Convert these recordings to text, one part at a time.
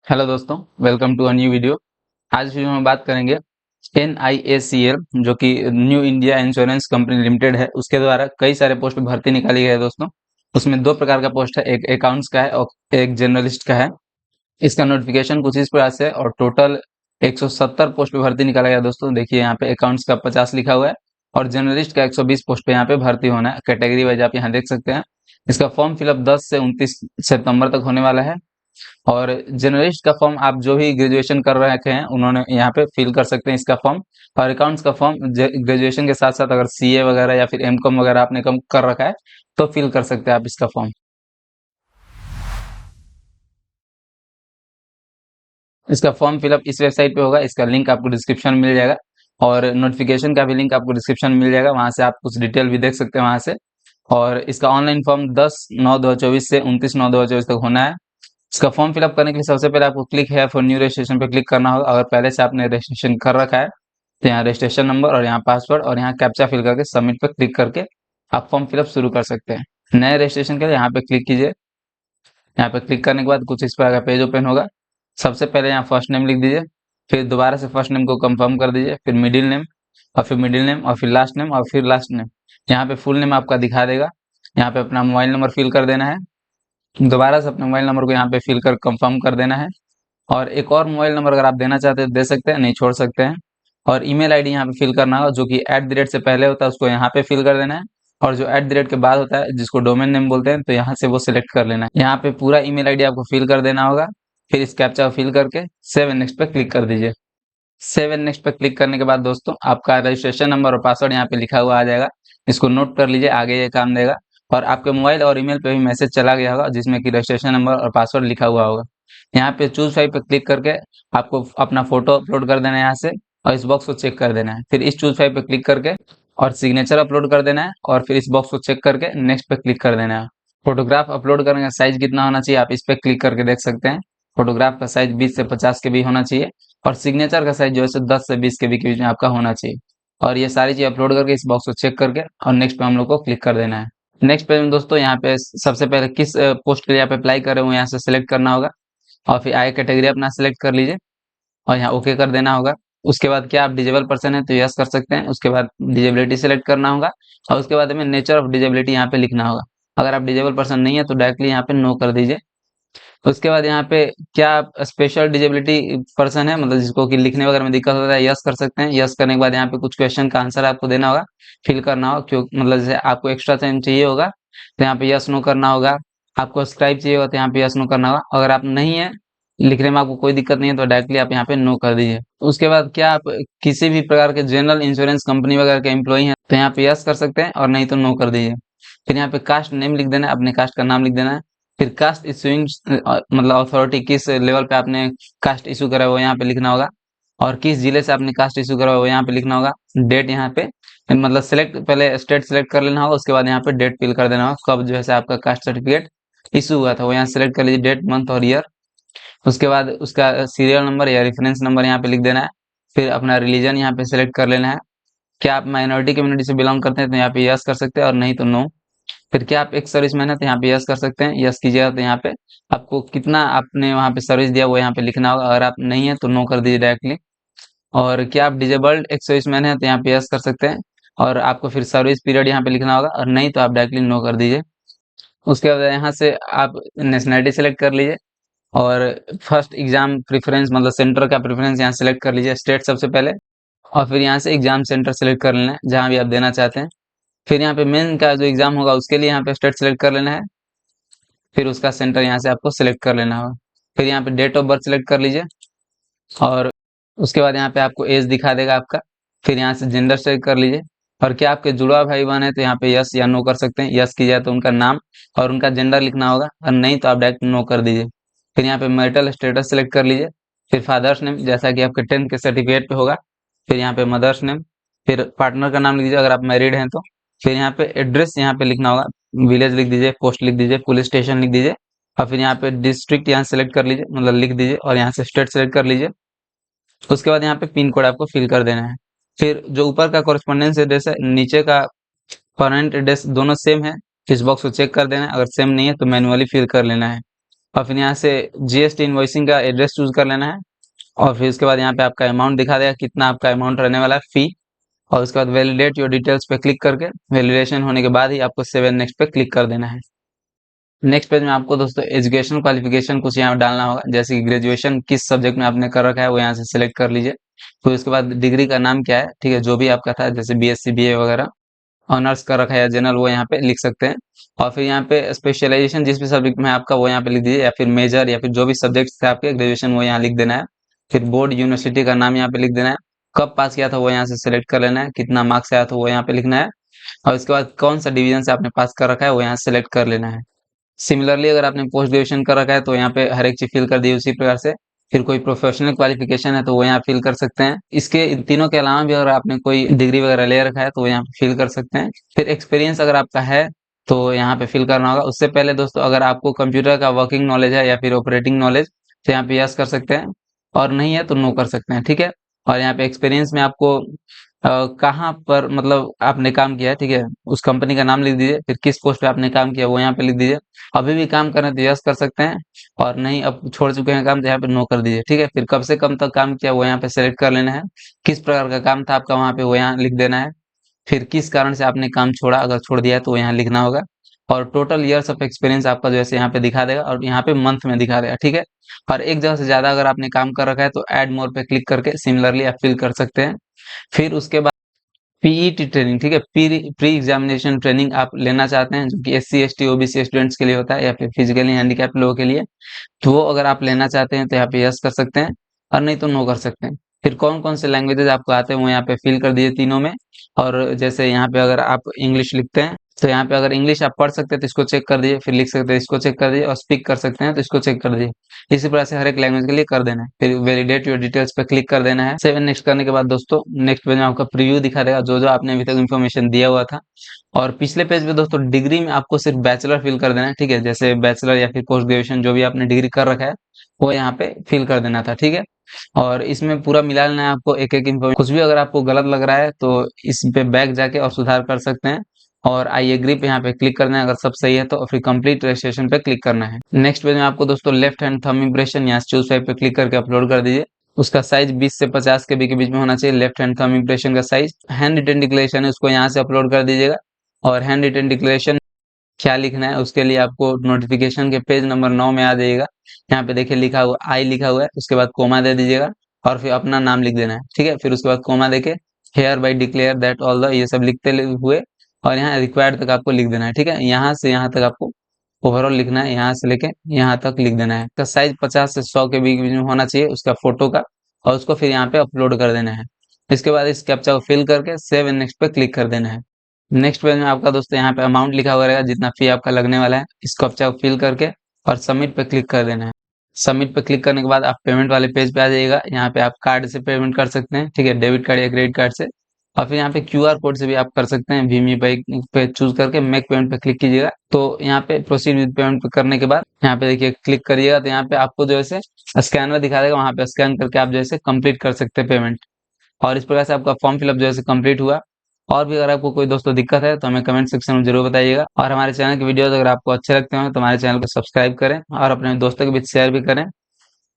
Hello दोस्तों, welcome to a new video. आज video में बात करेंगे NIACL जो कि New India Insurance Company Limited है। उसके द्वारा कई सारे पोस्ट पे भर्ती निकाली गई है दोस्तों। उसमें दो प्रकार का पोस्ट है, एक अकाउंट्स का है और एक जर्नलिस्ट का है। इसका नोटिफिकेशन कुछ इस प्रकार से है और टोटल 170 पोस्ट पे भर्ती निकाला गया दोस्तों। देखिए यहाँ पे अकाउंट्स का 50 लिखा हुआ है और जर्नलिस्ट का 120 पोस्ट पे यहाँ पे भर्ती होना है। कैटेगरी वाइज आप यहाँ देख सकते हैं। इसका फॉर्म फिलअप 10 से 29 सितंबर तक होने वाला है। और जर्नलिस्ट का फॉर्म आप जो भी ग्रेजुएशन कर रखे हैं उन्होंने यहाँ पे फिल कर सकते हैं इसका फॉर्म। और अकाउंट्स का फॉर्म ग्रेजुएशन के साथ साथ अगर CA वगैरह या फिर MCOM वगैरह आपने कम कर रखा है तो फिल कर सकते हैं आप इसका फॉर्म। इसका फॉर्म फिलअप इस वेबसाइट पे होगा, इसका लिंक आपको डिस्क्रिप्शन में मिल जाएगा और नोटिफिकेशन का भी लिंक आपको डिस्क्रिप्शन में मिल जाएगा, वहां से आप कुछ डिटेल भी देख सकते हैं वहां से। और इसका ऑनलाइन फॉर्म 10/9/2024 से 29/9/2024 तक होना है। इसका फॉर्म फिलअप करने के लिए सबसे पहले आपको क्लिक है फॉर न्यू रजिस्ट्रेशन पे क्लिक करना होगा। अगर पहले से आपने रजिस्ट्रेशन कर रखा है तो यहाँ रजिस्ट्रेशन नंबर और यहाँ पासवर्ड और यहाँ कैप्चा फिल करके सबमिट पे क्लिक करके आप फॉर्म फिलअप शुरू कर सकते हैं। नए रजिस्ट्रेशन के लिए यहाँ पे क्लिक कीजिए। यहाँ पे क्लिक करने के बाद कुछ इस प्रकार का पेज ओपन होगा। सबसे पहले यहाँ फर्स्ट नेम लिख दीजिए, फिर दोबारा से फर्स्ट नेम को कंफर्म कर दीजिए, फिर मिडिल नेम और फिर मिडिल नेम और फिर लास्ट नेम और फिर लास्ट नेम। यहाँ पे फुल नेम आपका दिखा देगा। यहाँ पे अपना मोबाइल नंबर फिल कर देना है। दोबारा से अपने मोबाइल नंबर को यहाँ पे फिल कर कंफर्म कर देना है। और एक और मोबाइल नंबर अगर आप देना चाहते हैं तो दे सकते हैं, नहीं छोड़ सकते हैं। और ईमेल आईडी यहाँ पे फिल करना होगा, जो कि @ से पहले होता है उसको यहाँ पे फिल कर देना है। और जो @ के बाद होता है जिसको डोमेन नेम बोलते हैं तो यहाँ से वो सिलेक्ट कर लेना है। यहाँ पे पूरा ईमेल आईडी आपको फिल कर देना होगा। फिर इस कैप्चा को फिल करके सेव एंड नेक्स्ट पे क्लिक कर दीजिए। सेव एंड नेक्स्ट पे क्लिक करने के बाद दोस्तों आपका रजिस्ट्रेशन नंबर और पासवर्ड यहाँ पे लिखा हुआ आ जाएगा। इसको नोट कर लीजिए, आगे ये काम देगा। और आपके मोबाइल और ईमेल पे भी मैसेज चला गया होगा जिसमें कि रजिस्ट्रेशन नंबर और पासवर्ड लिखा हुआ होगा। यहाँ पे चूज फाइल पे क्लिक करके आपको अपना फोटो अपलोड कर देना है यहाँ से और इस बॉक्स को चेक कर देना है। फिर इस चूज फाइल पे क्लिक करके और सिग्नेचर अपलोड कर देना है और फिर इस बॉक्स को चेक करके नेक्स्ट पे क्लिक कर देना है। फोटोग्राफ अपलोड करने का साइज कितना होना चाहिए आप इस पे क्लिक करके देख सकते हैं। फोटोग्राफ का साइज 20 से 50 के बीच होना चाहिए और सिग्नेचर का साइज जो है 10 से 20 के बीच में आपका होना चाहिए। और ये सारी चीज अपलोड करके इस बॉक्स को चेक करके और नेक्स्ट पे हम लोग को क्लिक कर देना है। नेक्स्ट पेज में दोस्तों यहाँ पे सबसे पहले किस पोस्ट के लिए आप अप्लाई कर रहे हो यहाँ से सिलेक्ट करना होगा और फिर आगे कैटेगरी अपना सिलेक्ट कर लीजिए और यहाँ ओके कर देना होगा। उसके बाद क्या आप डिजेबल पर्सन है तो यस कर सकते हैं। उसके बाद डिजेबिलिटी सिलेक्ट करना होगा और उसके बाद हमें नेचर ऑफ डिजेबिलिटी यहाँ पे लिखना होगा। अगर आप डिजेबल पर्सन नहीं है तो डायरेक्टली यहाँ पे नो कर दीजिए। उसके बाद यहाँ पे क्या आप स्पेशल डिजेबिलिटी पर्सन है, मतलब जिसको कि लिखने वगैरह में दिक्कत होता है, यस कर सकते हैं। यस करने के बाद यहाँ पे कुछ क्वेश्चन का आंसर आपको देना होगा, फिल करना होगा। क्यों मतलब जैसे आपको एक्स्ट्रा टाइम चाहिए होगा तो यहाँ पे यस नो करना होगा। आपको स्क्राइब चाहिए होगा तो यहाँ पे यस नो करना होगा। अगर आप नहीं है, लिखने में आपको कोई दिक्कत नहीं है तो डायरेक्टली आप यहाँ पे नो कर दीजिए। उसके बाद क्या आप किसी भी प्रकार के जनरल इंश्योरेंस कंपनी वगैरह के एम्प्लॉई हैं तो यहाँ पे यस कर सकते हैं और नहीं तो नो कर दीजिए। फिर यहाँ पे कास्ट नेम लिख देना है, अपने कास्ट का नाम लिख देना है। फिर कास्ट इशूइंग मतलब अथॉरिटी किस लेवल पे आपने कास्ट इशू करा है वो यहाँ पे लिखना होगा और किस जिले से आपने कास्ट इशू करा है वो यहाँ पे लिखना होगा। डेट यहाँ पे मतलब सिलेक्ट पहले स्टेट सिलेक्ट कर लेना होगा, उसके बाद यहाँ पे डेट फिल कर देना होगा, कब जो है से आपका कास्ट सर्टिफिकेट इशू हुआ था वो यहाँ सिलेक्ट कर लीजिए, डेट मंथ और ईयर। उसके बाद उसका सीरियल नंबर या रेफरेंस नंबर यहाँ पे लिख देना है। फिर अपना रिलीजन यहाँ पे सिलेक्ट कर लेना है। क्या आप माइनॉरिटी कम्युनिटी से बिलोंग करते हैं तो यहाँ पे यस कर सकते हैं और नहीं तो नो। फिर क्या आप एक सर्विसमैन है तो यहाँ पे यस कर सकते हैं, यस कीजिएगा तो यहाँ पे आपको कितना आपने वहाँ पे सर्विस दिया वो यहाँ पे लिखना होगा। अगर आप नहीं है तो नो कर दीजिए डायरेक्टली। और क्या आप डिजेबल्ड एक सर्विसमैन है तो यहाँ पे यस कर सकते हैं और आपको फिर सर्विस पीरियड यहाँ पे लिखना होगा और नहीं तो आप डायरेक्टली नो कर दीजिए। उसके बाद यहाँ से आप नेशनैलिटी सेलेक्ट कर लीजिए और फर्स्ट एग्जाम प्रेफरेंस मतलब सेंटर का प्रेफरेंस यहाँ सेलेक्ट कर लीजिए, स्टेट सबसे पहले। और फिर यहाँ से एग्जाम सेंटर सेलेक्ट कर लेना है जहाँ भी आप देना चाहते हैं। फिर यहाँ पे मेन का जो एग्जाम होगा उसके लिए यहाँ पे स्टेट सेलेक्ट कर लेना है। फिर उसका सेंटर यहाँ से आपको सिलेक्ट कर लेना होगा। फिर यहाँ पे डेट ऑफ बर्थ सिलेक्ट कर लीजिए और उसके बाद यहाँ पे आपको एज दिखा देगा आपका। फिर यहाँ से जेंडर सेलेक्ट कर लीजिए और क्या आपके जुड़वा भाई बहन है तो यहाँ पे यस या नो कर सकते हैं। यस किया तो उनका नाम और उनका जेंडर लिखना होगा और नहीं तो आप डायरेक्ट नो कर दीजिए। फिर यहाँ पे मैरिटल स्टेटस सेलेक्ट कर लीजिए। फिर फादर्स नेम जैसा कि आपके 10th के सर्टिफिकेट पे होगा। फिर यहाँ पे मदर्स नेम, फिर पार्टनर का नाम लिख दीजिए अगर आप मैरिड हैं तो। फिर यहाँ पे एड्रेस यहाँ पे लिखना होगा, विलेज लिख दीजिए, पोस्ट लिख दीजिए, पुलिस स्टेशन लिख दीजिए। और फिर यहाँ पे डिस्ट्रिक्ट यहाँ सेलेक्ट कर लीजिए, मतलब लिख दीजिए और यहाँ से स्टेट सेलेक्ट कर लीजिए। उसके बाद यहाँ पे पिन कोड आपको फिल कर देना है। फिर जो ऊपर का कॉरेस्पॉन्डेंस एड्रेस है, नीचे का परमानेंट एड्रेस दोनों सेम है, इस बॉक्स को चेक कर देना है। अगर सेम नहीं है तो मैन्युअली फिल कर लेना है। और फिर यहाँ से जीएसटी इनवॉइसिंग का एड्रेस चूज कर लेना है। और फिर उसके बाद यहाँ पे आपका अमाउंट दिखा देगा कितना आपका अमाउंट रहने वाला है फी। और उसके बाद वैलिडेट योर डिटेल्स पे क्लिक करके वैलिडेशन होने के बाद ही आपको सेव एंड नेक्स्ट पे क्लिक कर देना है। नेक्स्ट पेज में आपको दोस्तों एजुकेशन क्वालिफिकेशन कुछ यहाँ डालना होगा, जैसे कि ग्रेजुएशन किस सब्जेक्ट में आपने कर रखा है वो यहाँ से सिलेक्ट कर लीजिए। फिर उसके बाद डिग्री का नाम क्या है, ठीक है, जो भी आपका था, जैसे बीएससी बीए वगैरह ऑनर्स कर रखा है या जनरल, वो यहाँ पे लिख सकते हैं। और फिर यहाँ पे स्पेशलाइजेशन जिस भी सब्जेक्ट में है आपका वो यहाँ पे लिख दीजिए, या फिर मेजर या फिर जो भी सब्जेक्ट थे आपके ग्रेजुएशन वो यहाँ लिख देना है। फिर बोर्ड यूनिवर्सिटी का नाम यहाँ पे लिख देना है, कब पास किया था वो यहाँ से सिलेक्ट कर लेना है, कितना मार्क्स आया था वो यहाँ पे लिखना है। और इसके बाद कौन सा डिवीजन से आपने पास कर रखा है वो यहाँ सेलेक्ट कर लेना है। सिमिलरली अगर आपने पोस्ट ग्रेजुएशन कर रखा है तो यहाँ पे हर एक चीज फिल कर दी उसी प्रकार से। फिर कोई प्रोफेशनल क्वालिफिकेशन है तो वो यहाँ फिल कर सकते हैं। इसके इन तीनों के अलावा भी अगर आपने कोई डिग्री वगैरह ले रखा है तो वो यहाँ पे फिल कर सकते हैं। फिर एक्सपीरियंस अगर आपका है तो यहाँ पे फिल करना होगा। उससे पहले दोस्तों अगर आपको कंप्यूटर का वर्किंग नॉलेज है या फिर ऑपरेटिंग नॉलेज तो यहाँ पे यस कर सकते हैं, और नहीं है तो नो कर सकते हैं, ठीक है। और यहाँ पे एक्सपीरियंस में आपको कहाँ पर मतलब आपने काम किया है, ठीक है, उस कंपनी का नाम लिख दीजिए। फिर किस पोस्ट पे आपने काम किया वो यहाँ पे लिख दीजिए। अभी भी काम कर रहे हैं तो यस कर सकते हैं, और नहीं अब छोड़ चुके हैं काम तो यहाँ पे नो कर दीजिए, ठीक है। फिर कब से कब तक काम किया वो यहाँ पे सेलेक्ट कर लेना है। किस प्रकार का काम था आपका वहाँ पे वो यहाँ लिख देना है। फिर किस कारण से आपने काम छोड़ा, अगर छोड़ दिया है तो वो यहाँ लिखना होगा। और टोटल ईयर्स ऑफ एक्सपीरियंस आपका जो है यहाँ पे दिखा देगा, और यहाँ पे मंथ में दिखा देगा, ठीक है। और एक जगह से ज्यादा अगर आपने काम कर रखा है तो ऐड मोर पे क्लिक करके सिमिलरली आप फिल कर सकते हैं। फिर उसके बाद पीईटी ट्रेनिंग, ठीक है, प्री एग्जामिनेशन ट्रेनिंग आप लेना चाहते हैं जो कि एससी एसटी ओबीसी स्टूडेंट्स के लिए होता है, या फिर फिजिकली हैंडीकैप्ड लोगों के लिए, तो वो अगर आप लेना चाहते हैं तो यहाँ पे यस कर सकते हैं, और नहीं तो नो कर सकते हैं। फिर कौन कौन से लैंग्वेजेस आपको आते हैं वो यहाँ पे फिल कर दीजिए तीनों में। और जैसे यहाँ पे अगर आप इंग्लिश लिखते हैं तो यहाँ पे अगर इंग्लिश आप पढ़ सकते हैं तो इसको चेक कर दीजिए, फिर लिख सकते हैं इसको चेक कर दीजिए, और स्पीक कर सकते हैं तो इसको चेक कर दीजिए। इसी प्रकार से हर एक लैंग्वेज के लिए कर देना है। फिर वैलिडेट योर डिटेल्स पे क्लिक कर देना है। सेवन नेक्स्ट करने के बाद दोस्तों नेक्स्ट पेज में आपका प्रीव्यू दिखा देगा जो जो आपने अभी तक इन्फॉर्मेशन दिया हुआ था। और पिछले पेज पे दोस्तों डिग्री में आपको सिर्फ बैचलर फिल कर देना है, ठीक है, जैसे बैचलर या फिर पोस्ट ग्रेजुएशन जो भी आपने डिग्री कर रखा है वो यहाँ पे फिल कर देना था, ठीक है। और इसमें पूरा मिला लेना है आपको एक एक इन्फॉर्मेशन। कुछ भी अगर आपको गलत लग रहा है तो इस पे बैक जाके और सुधार कर सकते हैं। और आई एग्री पे यहाँ पे क्लिक करना है, अगर सब सही है तो फिर कंप्लीट रजिस्ट्रेशन पे क्लिक करना है। नेक्स्ट पेज में आपको दोस्तों लेफ्ट हैंड थंब इम्प्रेशन यहाँ चूज फाइल पे क्लिक करके अपलोड कर दीजिए। उसका साइज 20 से 50 के बीच में होना चाहिए, लेफ्ट हैंड थंब इम्प्रेशन का साइज। हैंड रिटन डिक्लेरेशन है उसको यहाँ से अपलोड कर दीजिएगा। और हैंड रिटन डिक्लेरेशन क्या लिखना है उसके लिए आपको नोटिफिकेशन के पेज नंबर 9 में आ जाइएगा। यहाँ पे देखिए लिखा हुआ आई लिखा हुआ है, उसके बाद कोमा दे दीजिएगा, और फिर अपना नाम लिख देना है, ठीक है। फिर उसके बाद कोमा देके hereby declare that all the, ये सब लिखते हुए और यहाँ रिक्वायर्ड तक आपको लिख देना है, ठीक है। यहाँ से यहाँ तक आपको ओवरऑल लिखना है, यहाँ से लेके यहाँ तक लिख देना है। उसका साइज 50 से 100 के बीच में होना चाहिए उसका फोटो का, और उसको फिर यहाँ पे अपलोड कर देना है। इसके बाद इस कैप्चा को फिल करके सेव एंड नेक्स्ट पे क्लिक कर देना है। नेक्स्ट पेज में आपका दोस्तों यहाँ पे अमाउंट लिखा हुआ रहेगा जितना फी आपका लगने वाला है, इस कैप्चा को फिल करके और सबमिट पे क्लिक कर देना है। सबमिट पे क्लिक करने के बाद आप पेमेंट वाले पेज पे आ जाइएगा। यहाँ पे आप कार्ड से पेमेंट कर सकते हैं, ठीक है, डेबिट कार्ड या क्रेडिट कार्ड से। और फिर यहाँ पे क्यूआर कोड से भी आप कर सकते हैं, भीम पे चूज करके मेक पेमेंट पे क्लिक कीजिएगा। तो यहाँ पे प्रोसीड विद पेमेंट पे करने के बाद यहाँ पे देखिए क्लिक करिएगा तो यहाँ पे आपको जो है स्कैनर दिखा देगा, वहाँ पे स्कैन करके आप जो है कंप्लीट कर सकते हैं पेमेंट। और इस प्रकार से आपका फॉर्म फिलअप जो है कंप्लीट हुआ। और भी अगर आपको कोई दोस्तों दिक्कत है तो हमें कमेंट सेक्शन में जरूर बताइएगा। और हमारे चैनल की वीडियोस अगर आपको अच्छे लगते हो तो हमारे चैनल को सब्सक्राइब करें और अपने दोस्तों के बीच शेयर भी करें।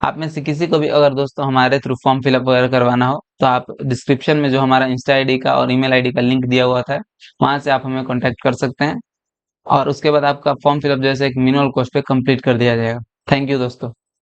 आप में से किसी को भी अगर दोस्तों हमारे थ्रू फॉर्म फिलअप वगैरह करवाना हो तो आप डिस्क्रिप्शन में जो हमारा इंस्टा आईडी का और ईमेल आईडी का लिंक दिया हुआ था वहां से आप हमें कॉन्टैक्ट कर सकते हैं। और उसके बाद आपका फॉर्म फिलअप जैसे एक मिनिमल कॉस्ट पे कंप्लीट कर दिया जाएगा। थैंक यू दोस्तों।